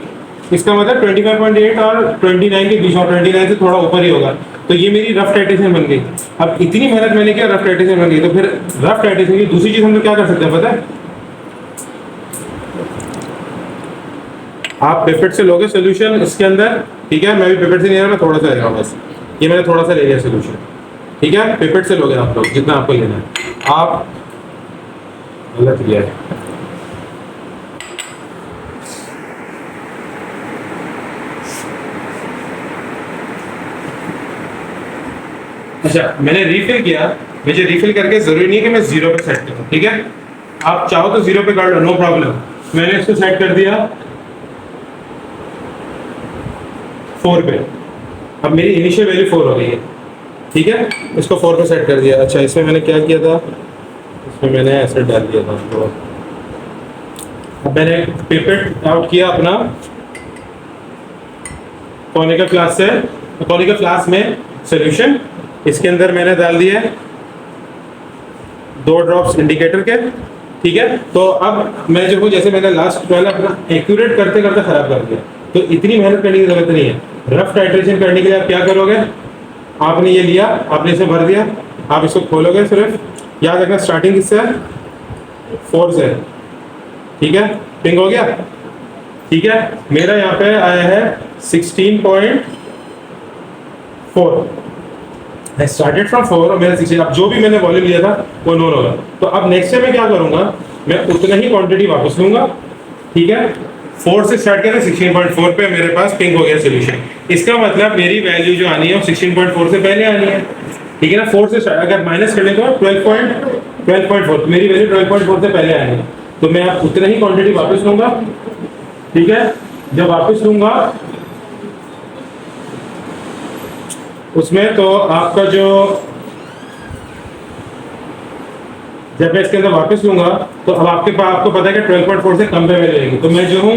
इसका मतलब 25.8 और 29 के बीच, और 29 से थोड़ा ऊपर ही होगा। तो ये मेरी रफ टाइटेशन बन गई। अब इतनी मेहनत मैंने किया, रफ टाइटेशन बन गई। तो फिर रफ टाइटेशन की दूसरी चीज हम लोग क्या कर सकते हैं पता है? आप पिपेट से लोगे सोल्यूशन इसके अंदर, ठीक है। मैं भी पिपेट से नहीं ले रहा, मैं थोड़ा सा ले रहा हूँ बस, ये मैंने थोड़ा सा ले लिया सोल्यूशन, ठीक है। पिपेट से लोगे आप लोग जितना आपको लेना है। आप गलत लिया है, अच्छा मैंने रीफिल किया, मुझे रीफिल करके जरूरी नहीं है कि मैं 0 पे सेट करूं, ठीक है। आप चाहो तो 0 पे कर लो, नो प्रॉब्लम। मैंने इसको सेट कर दिया 4 पे, अब मेरी इनिशियल वैल्यू 4 हो गई है, ठीक है। इसको 4 पे सेट कर दिया। अच्छा इसमें मैंने क्या किया था, इसमें मैंने ऐसे डाल दिया था तो अब मैंने पिपेट आउट किया अपना कॉनिकल फ्लास्क से, कॉनिकल फ्लास्क में सॉल्यूशन इसके अंदर मैंने डाल दिया 2 ड्रॉप्स इंडिकेटर के, ठीक है। तो अब मैं जो हूँ, जैसे मैंने लास्ट वाला अपना एक्यूरेट करते करते खराब कर दिया, तो इतनी मेहनत करने की जरूरत नहीं है। रफ टाइट्रेशन करने के लिए आप क्या करोगे, आपने ये लिया, आपने इसे भर दिया, आप इसको खोलोगे, सिर्फ याद रखना स्टार्टिंग किससे है, 4 से, ठीक है। पिंग हो गया, ठीक है। मेरा यहाँ पे आया है 16.4, I started from 4 और मेरा 16, अब जो भी मैंने वॉल्यूम लिया था वो नोन होगा। तो अब नेक्स्ट टाइम मैं क्या करूंगा, मैं उतना ही क्वांटिटी वापस लूंगा, ठीक है। 4 से स्टार्ट किया था, 16.4 पे मेरे पास पिंक हो गया सोल्यूशन। इसका मतलब मेरी वैल्यू जो आनी है वो 16.4 से पहले आनी है, ठीक है ना। 4 से स्टार्ट, अगर माइनस करें तो 12.4, मेरी वैल्यू 12.4 से पहले आनी है, तो मैं अब उतना ही क्वांटिटी वापस लूंगा, ठीक है। जब वापस लूंगा उसमें, तो आपका जो, जब मैं इसके अंदर वापस लूंगा तो अब आपके पास, आपको पता है कि 12.4 से कम पे वैल्यू रहेगी। तो मैं जो हूँ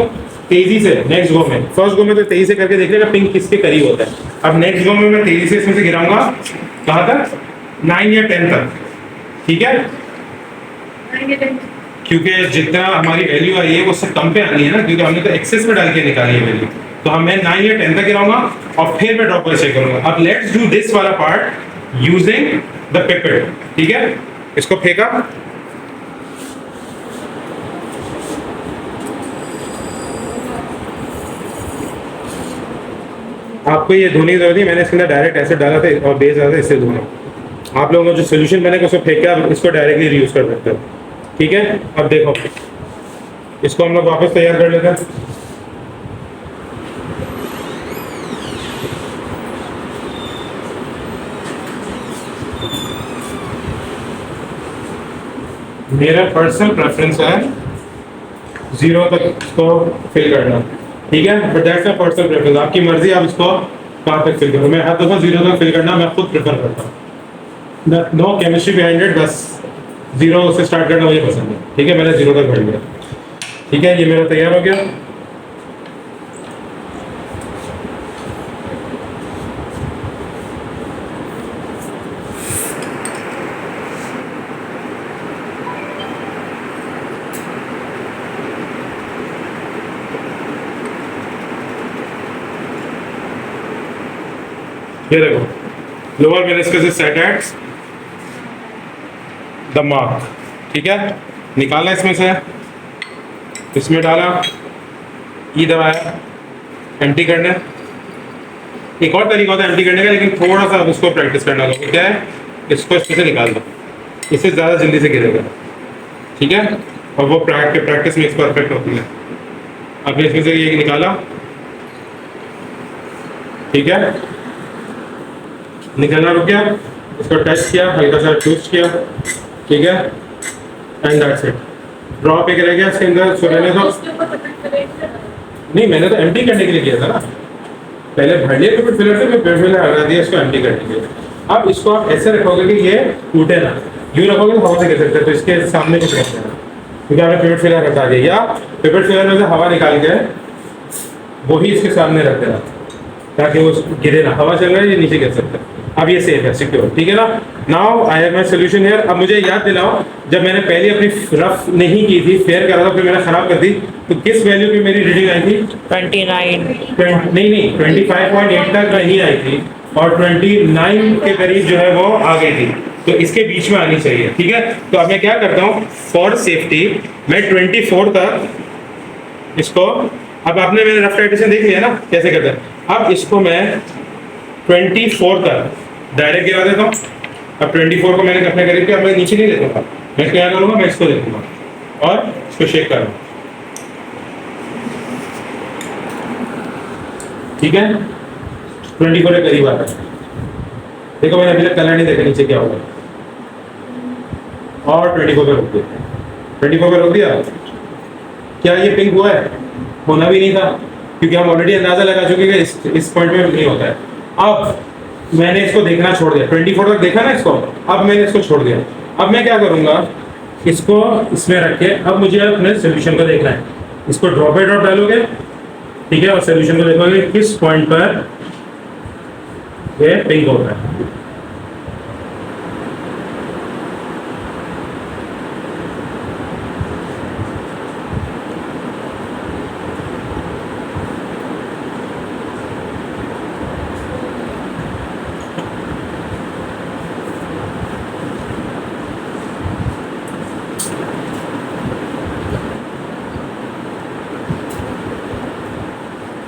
तेजी से नेक्स्ट गो में, फर्स्ट गो में तो तेजी से करके देख लेगा पिंक किसके करीब होता है। अब नेक्स्ट गो में मैं तेजी से इसमें से गिराऊंगा कहाँ तक, 9 या 10 तक, ठीक है। क्योंकि जितना हमारी वैल्यू आई है वो उससे कम पे आनी है ना, क्योंकि हमने तो एक्सेस में डाल के निकाली है वैल्यू। तो हम मैं 9 या 10 तक गिराऊंगा और फिर मैं ड्रॉप चेक करूंगा। अब लेट्स डू दिस वाला पार्ट यूजिंग द पिपेट, ठीक है। इसको फेंका, आपको ये धोने की जरूरत नहीं, मैंने इसके अंदर डायरेक्ट एसिड डाला था और बेस डाला था, इससे धोना। आप लोगों को जो सोल्यूशन बने उसको फेंक के आप इसको डायरेक्टली रीयूज कर सकते हो, ठीक है। अब देखो इसको हम लोग वापस तैयार कर लेते हैं। मेरा पर्सनल प्रेफरेंस है 0 तक इसको फिल करना, ठीक है। But that's my personal preference, आपकी मर्जी आप इसको कहाँ तक फिल करो। मैं हर दफ़ा 0 तक फिल करना मैं खुद प्रेफर करता हूँ, नो केमिस्ट्री बिहाइंड इट, बस 0 से स्टार्ट करना मुझे पसंद है, ठीक है। मैंने 0 तक भर लिया, ठीक है। ये मेरा तैयार हो गया। ये देखो lower meniscus is set at the mark, ठीक है। निकाला इसमें से, इसमें डाला, ई दबाया, एम्प्टी करना। एक और तरीका होता है एम्प्टी करने का, लेकिन थोड़ा सा उसको प्रैक्टिस करना होगा। क्या है, इसको इसमें से निकाल दो, इससे ज़्यादा जल्दी से गिरेगा, ठीक है। और वो प्रैक्टिस में परफेक्ट होती है। आपने इसमें से ये निकाला, ठीक है, निकलना रुक गया, इसको टच किया, हल्का सा ट्विस्ट किया, ठीक है, एंड दैट्स इट। ड्रॉप एक रह गया इसके अंदर, सो रहने दो। नहीं, मैंने तो एम्प्टी करने के लिए किया था ना, पहले भर लिया फिर फिलर से, फिर फिलर हटा दिया इसको एम्प्टी करने के लिए। अब इसको आप ऐसे रखोगे कि ये टूटे ना, यूँ रखोगे तो हवा से गिर सकते हैं, तो इसके सामने कुछ रखते हैं, क्योंकि आपने पिवट फिलर हटा दिया, या पिवट फिलर में से हवा निकाल के वही इसके सामने रख देना ताकि वो गिरे ना, हवा चल रहा है ये नीचे गिर सकता है। अब ये सेफ है, सिक्योर, ठीक है ना। Now I have my solution here. अब मुझे याद दिलाओ, जब मैंने पहले अपनी रफ नहीं की थी, फेयर करा था, फिर मैंने खराब कर दी, तो किस वैल्यू पे मेरी रीडिंग आई थी? 29। नहीं 25.8 तक नहीं आई थी, और 29 के करीब जो है वो आ गई थी, तो इसके बीच में आनी चाहिए, ठीक है। तो अब मैं क्या करता हूँ, फॉर सेफ्टी मैं 24 तक इसको अब आपने मेरे रफ टाइट्रेशन देख लिया ना कैसे करते हैं। अब इसको मैं 24 तक डायरेक्ट गिरा देता हूँ। अब 24 को मैंने अपने करीब किया, मैं नीचे नहीं देखूंगा, मैं क्या करूँगा, मैं इसको देखूंगा और इसको शेक करूँगा, ठीक है। 24 के करीब आता है। देखो मैंने अभी तक कलर नहीं देखा नीचे क्या होगा, और 24 पे रोक दिया। 24 पे रोक दिया। क्या ये पिंक हुआ है? होना भी नहीं था, क्योंकि हम ऑलरेडी अंदाजा लगा चुके हैं कि इस पॉइंट में नहीं होता है। अब मैंने इसको देखना छोड़ दिया, 24 तक देखा ना इसको, अब मैंने इसको छोड़ दिया। अब मैं क्या करूंगा, इसको इसमें रख के अब मुझे अपने सोल्यूशन को देखना है। इसको ड्रॉप बाय ड्रॉप डालोगे, ठीक है, और सोल्यूशन को देखोगे किस पॉइंट पर ये पिंक होता है।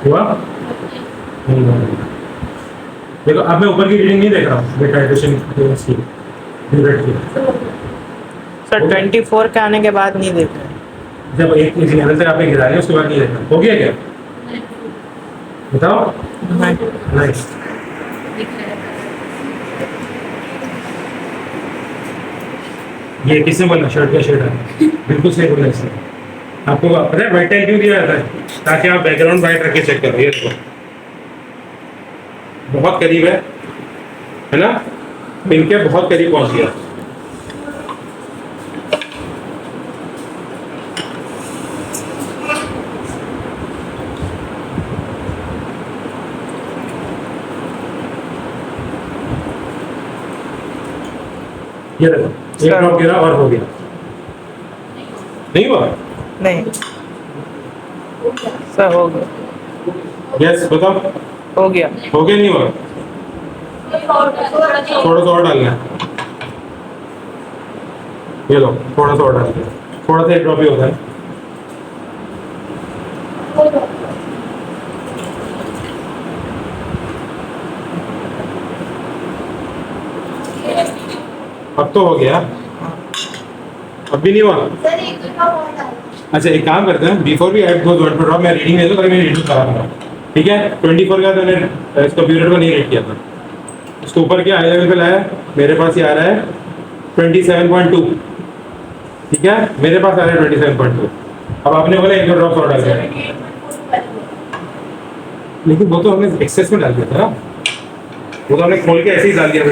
हुआ? देखो अब मैं ऊपर की रीडिंग नहीं देख रहा हूँ, टाइट्रेशन की। सर 24 के आने के बाद नहीं देख रहे। जब एक लेवल तक आपने गिरा रहे हैं उसके बाद नहीं देखना। हो गया क्या? बताओ। नाइस। ये किसने बोला शर्ट का शेड है? बिल्कुल सही बोला इसने। आपको पता है व्हाइट टाइल क्यों दिया जाता है? ताकि आप बैकग्राउंड व्हाइट रख के चेक करो। ये देखो बहुत करीब है ना, पिंक के बहुत करीब पहुंच गया। ये देखो एक ड्रॉप गिरा और हो गया। नहीं हुआ? नहीं सर, हो गया। यस बताओ। हो गया। हो गया नहीं हुआ? थोड़ा सा और डालना है। ये लो थोड़ा सा और डाल दिया, थोड़ा सा एक ड्रॉप ही होता है। अब तो हो गया। अब भी नहीं हुआ? अच्छा एक काम करते हैं, बिफोर वी ऐड दो वन ड्रॉप मैं रीडिंग दे दूं, ताकि मेरी रीडिंग खराब ना हो, ठीक है। 24 का तो मैंने इसको पीरियड को नहीं रेट किया था, इसको ऊपर क्या हाई लेवल पे लाया, मेरे पास ये आ रहा है 27.2, ठीक है, मेरे पास आ रहा है 27.2। अब आपने बोला एक दो ड्रॉप और डाल दिया, लेकिन वो तो हमने एक्सेस में डाल दिया था ना, वो तो हमने खोल के ऐसे ही डाल दिया था।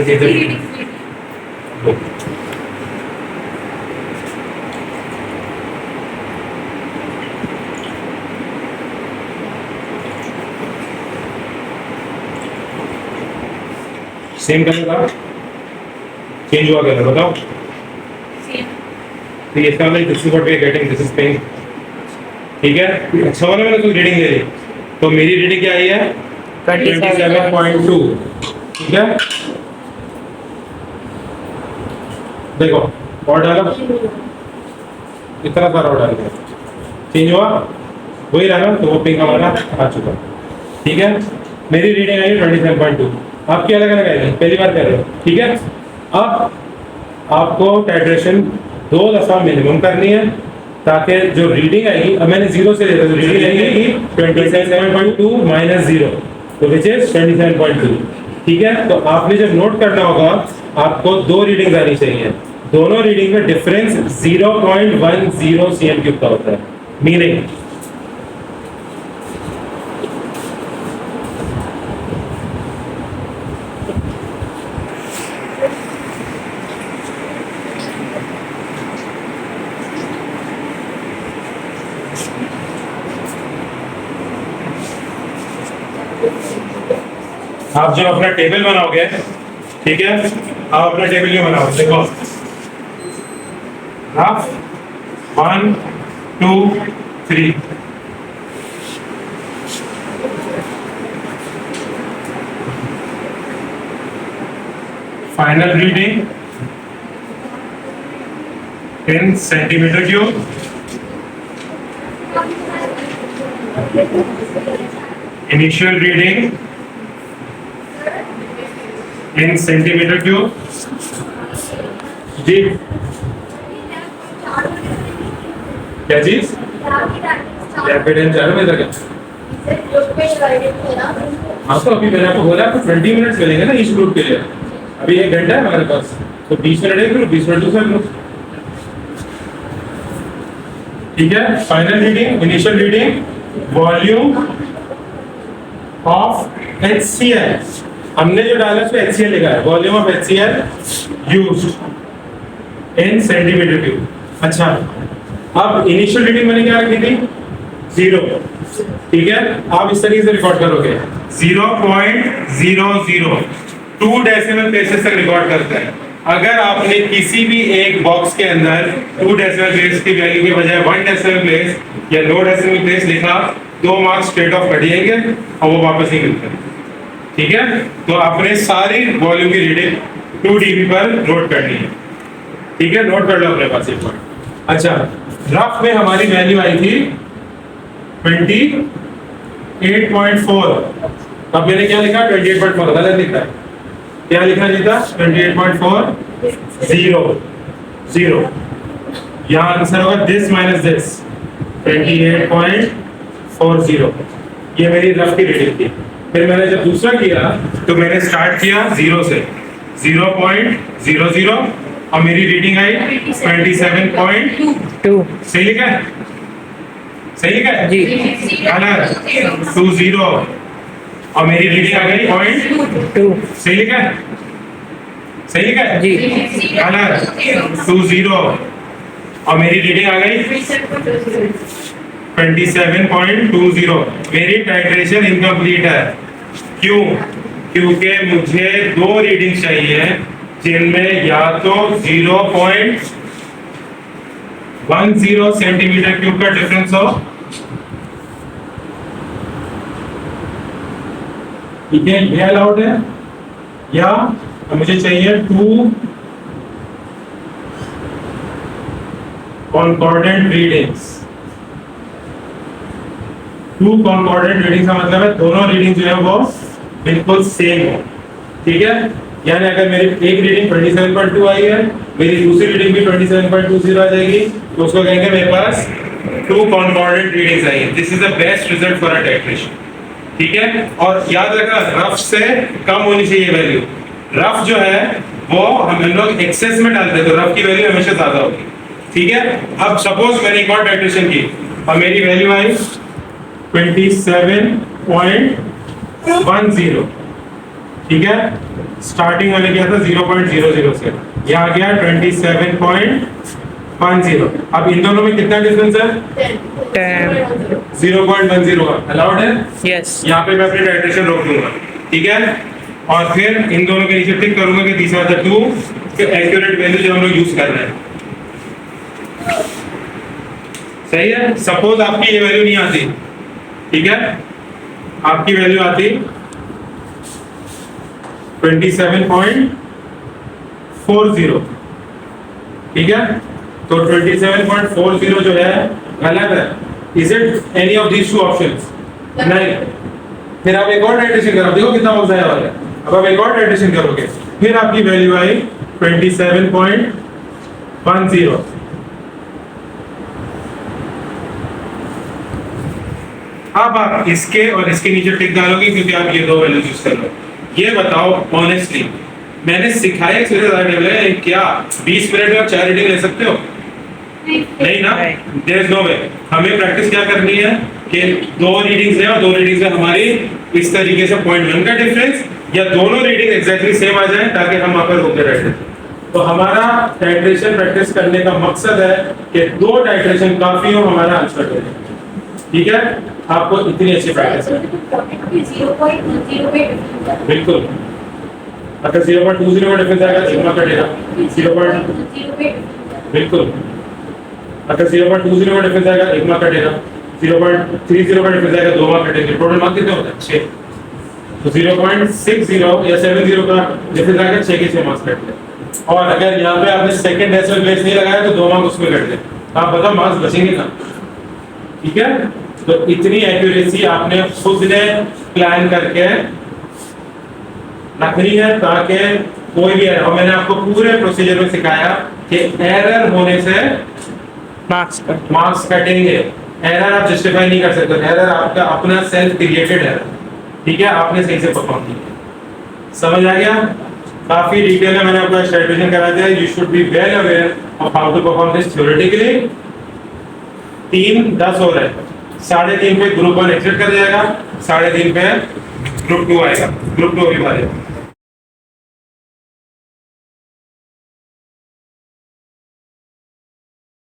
सेम कलर था, चेंज हुआ कलर बताओ। तो ये इसका मतलब this is what we are getting, this is pink, ठीक है। अच्छा वाला मैंने कुछ रीडिंग दे दी, तो मेरी रीडिंग क्या आई है 27.2, ठीक है। देखो और डालो, इतना सारा और डाल दिया, चेंज हुआ, वही रहा ना, तो वो पिंक हमारा आ चुका, ठीक है। मेरी रीडिंग आई 27.2, आपकी अलग अलग आएगी, पहली बार कर रहे हो, ठीक है। अब आपको टाइट्रेशन 2 दफा मिनिमम करनी है, ताकि जो रीडिंग आएगी, अब मैंने 0 से लेता, तो रीडिंग आएगी 27.2 माइनस 0, तो विच इज 27.2, ठीक है। तो आपने जब नोट करना होगा, आपको 2 रीडिंग आनी चाहिए, दोनों रीडिंग में डिफरेंस 0.10 cm क्यूब का होता है, मीनिंग आप जब अपना टेबल बनाओगे, ठीक है, आप अपना टेबल क्यों बनाओगे, देखो half 1 2 3, final reading in centimetre cube, initial reading in centimetre cube. जी क्या चीज? रैपिड एंड चालू में क्या? हाँ तो अभी मैंने आपको बोला आपको 20 मिनट्स मिलेंगे ना इस ग्रुप के लिए। अभी 1 घंटा है हमारे पास, तो 20 मिनट एक ग्रुप, 20 मिनट दूसरा ग्रुप। ठीक है, final reading, initial reading, volume of HCl। हमने जो डाला है उसमें HCl लिखा है, volume of HCl used in centimetre cube. अच्छा, अब इनिशियल रीडिंग मैंने क्या रखी थी? 0। ठीक है, आप इस तरीके से रिकॉर्ड करोगे 0.00 डेसिमल प्लेसेस तक रिकॉर्ड करते हैं। अगर आपने किसी भी एक बॉक्स के अंदर 2 डेसिमल प्लेस की वैल्यू के बजाय 1 डेसिमल प्लेस या 2 डेसिमल प्लेस लिखा, 2 मार्क्स स्ट्रेट ऑफ कट जाएंगे और वो वापस नहीं मिलते। ठीक है, तो आपने सारी वॉल्यूम की रीडिंग 2 dB पर नोट करनी है। ठीक है, नोट कर लो अपने पास एक बार। अच्छा, रफ में हमारी वैल्यू आई थी 28.4। अब मैंने क्या लिखा? 28.4 गलत लिखा है। क्या लिखा था? 28.40। यहाँ आंसर होगा दिस माइनस दिस, 28.40। ये मेरी रफ की रीडिंग थी। फिर मैंने जब दूसरा किया तो मैंने स्टार्ट किया 0 से, 0.00 और मेरी रीडिंग आई 27.2। सही लिखा है? सही लिखा है जी। 20 और मेरी रीडिंग आ गई 0.2। सही लिखा है? सही लिखा है जी। 20 और मेरी रीडिंग आ गई 27.20। मेरी टाइट्रेशन इनकम्प्लीट है। क्यों? क्योंकि मुझे 2 रीडिंग चाहिए जिनमें या तो 0.10 सेंटीमीटर क्यूब का डिफरेंस हो, ठीक है, ये अलाउड है, या मुझे चाहिए 2 कॉन्कॉर्डेंट रीडिंग्स। 2 कॉन्कॉर्डेंट रीडिंग्स का मतलब है दोनों रीडिंग जो है वो बिल्कुल सेम हो। ठीक है, यानी अगर मेरी एक रीडिंग 27.2 आई है, मेरी दूसरी रीडिंग भी 27.20 आ जाएगी, तो उसको कहेंगे मेरे पास 2 कॉन्कॉर्डेंट रीडिंग्स आई है। This is the best result for a titration. ठीक है, और याद रखना रफ से कम होनी चाहिए वैल्यू। रफ जो है वो हम लोग एक्सेस में डालते हैं, तो रफ की वैल्यू हमेशा ज्यादा होगी। ठीक है, अब सपोज मैंने एक और टाइट्रेशन की और मेरी वैल्यू आई 27.10। ठीक है, स्टार्टिंग मैंने किया था 0.00 से, ये आ गया 27.10। अब इन दोनों में कितना डिफरेंस है? 0.10 का अलाउड है। यस। यहाँ पे मैं अपनी टाइट्रेशन रोक दूंगा। ठीक है, और फिर इन दोनों के नीचे टिक करूंगा कि this are the 2 accurate value जो हम लोग यूज कर रहे हैं। सही है। सपोज आपकी ये वैल्यू नहीं आती, ठीक है, आपकी वैल्यू आती 27.40। ठीक है, तो 27.40 जो है गलत है। Is it any of these 2 options? नहीं। फिर आप एक और टाइट्रेशन करो, देखो कितना मजा आया वाला है। अब आप एक और टाइट्रेशन करोगे, फिर आपकी वैल्यू आई 27.10। अब आप इसके और इसके नीचे टिक डालोगे क्योंकि आप ये 2 वैल्यूज यूज कर रहे हो। ये बताओ ऑनेस्टली, मैंने सिखाया कि क्या 20 मिनट में आप 4 रीडिंग ले सकते हो? नहीं ना, देयर इज नो वे। हमें प्रैक्टिस क्या करनी है कि 2 रीडिंग्स है और 2 रीडिंग्स में हमारी इस तरीके से 0.1 का डिफरेंस या दोनों रीडिंग एग्जैक्टली सेम आ जाए ताकि हम वहां पर रुके रहते। तो हमारा टाइट्रेशन प्रैक्टिस करने का मकसद है कि 2 टाइट्रेशन काफी हो हमारा आंसर देने। ठीक है, आपको इतनी अच्छी प्रैक्टिस है। बिल्कुल, अगर 0.20 का डिफरेंस आएगा सिग्मा कटेगा। 0. बिल्कुल, अगर 0.20 का डिफरेंस आएगा एक मार्क कटेगा। 0.30 का डिफरेंस आएगा 2 मार्क कटेंगे। टोटल मार्क कितने होते हैं? 6। तो 0.60 या 70 का डिफरेंस आएगा 6 के 6 मार्क्स कटते हैं। और अगर यहाँ पे आपने सेकंड डेसिमल प्लेस नहीं लगाया तो 2 मार्क्स उसमें कट गए। आप बताओ मार्क्स बचेंगे ना? ठीक है, तो इतनी एक्यूरेसी आपने खुद ने प्लान करके रखनी है ताकि कोई भी और मैंने आपको पूरे प्रोसीजर में सिखाया कि एरर होने से मार्क्स कटेंगे। एरर आप जस्टिफाई नहीं कर सकते, एरर आपका अपना सेल्फ क्रिएटेड है। ठीक है, आपने सही से परफॉर्म किया। समझ आ गया? काफी डिटेल में मैंने आपको एक्सप्लेनेशन करा दिया। You should be well aware of how to perform this theoretically. 3:10 हो रहा है, 3:30 पे ग्रुप 1 एग्जिट कर जाएगा, 3:30 पे ग्रुप 2 आएगा। ग्रुप 2 अभी बारे